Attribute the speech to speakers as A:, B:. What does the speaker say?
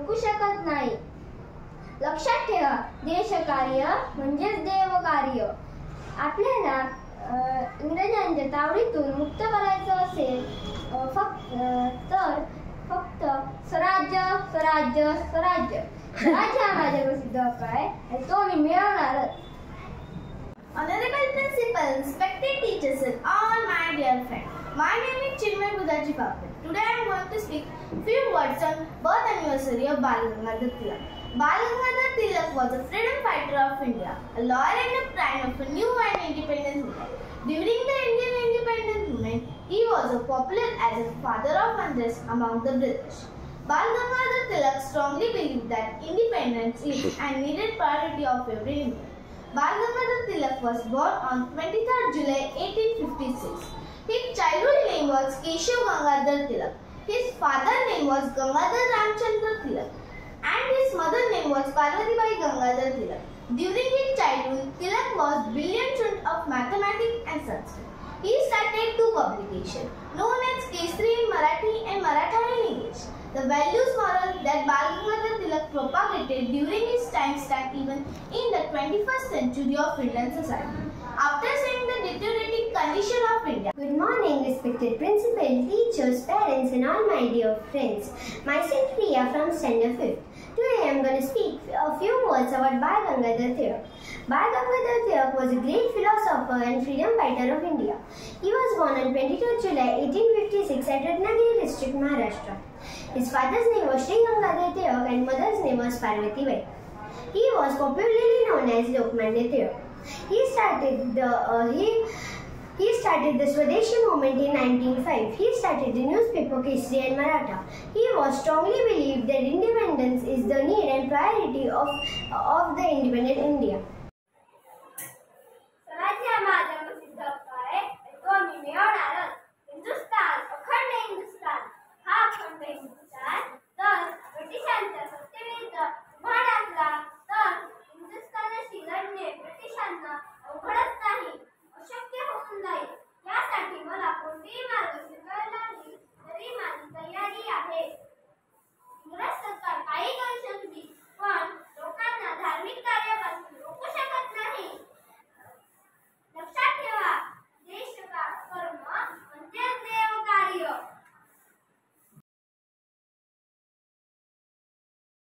A: रोखू शकत नाही. लक्षात ठेवा, देशकार्य म्हणजेच देवकार्य. आपल्याला इंग्रजांच्या तावडीतून मुक्त करायचं असेल तर फक्त स्वराज्य स्वराज्य स्वराज्य. स्वराज्य हा माझा प्रसिद्ध हक्क आहे आणि तो मी मिळवणारच.
B: Honorable Principal, respected teachers and all my dear friends. My name is Chinmay Budaji Papat. Today I am going to speak few words on birth anniversary of Bal Gangadhar Tilak. Bal Gangadhar Tilak was a freedom fighter of India, a lawyer and a prime of a new and independent movement. During the Indian independence movement, he was popular as a father of unrest among the British. Bal Gangadhar Tilak strongly believed that independence is and needed priority of every Indian. Bal Gangadhar Tilak was born on 23rd July 1856. His childhood name was Keshav Gangadhar Tilak. His father's name was Gangadhar Ramchandra Tilak and his mother's name was Parvatibai Gangadhar Tilak. During his childhood, Tilak was brilliant student of mathematics and Sanskrit. He started two publications known as Kesari in Marathi and Maratha in English. The values moral that Bal Gangadhar Tilak propagated during his time stand even in the 21st century of Indian society. After seeing the deteriorating condition of India.
A: Good morning, respected principal, teachers, parents and all my dear friends. Myself Priya from Standard 5th. Today I am going to speak a few words about Bal Gangadhar Tilak. Bal Gangadhar Tilak was a great philosopher and freedom fighter of India. He was born on 22 July 1856 at Ratnagiri district, Maharashtra. His father's name was Sri Gangadhar Tilak and mother's name was Parvatibai. He was popularly known as Lokmanya Tilak. He started the Swadeshi movement in 1905. He started the newspaper Kesari and Maratha. He was strongly believed that independence is the need and priority of the independent India.
C: स्वराज्य हा माझा प्रसिद्ध हक्क आहे तो मी मिळवणारच. हिंदुस्थान, अखंड हिंदुस्थान, हा अखंड हिंदुस्थान तर ब्रिटिशांच्या सत्तेविरुद्ध उभा टाकला तर हिंदुस्थानाशी लढणे ब्रिटिशांना अवघडच नाही, अशक्य होऊन जाईल. यासाठी मला कोणतेही मार्ग स्वीकारावे लागले तरी माझी तयारी आहे. इंग्रज सरकार काही करू शकते पण लोकांना धार्मिक कार्यापासून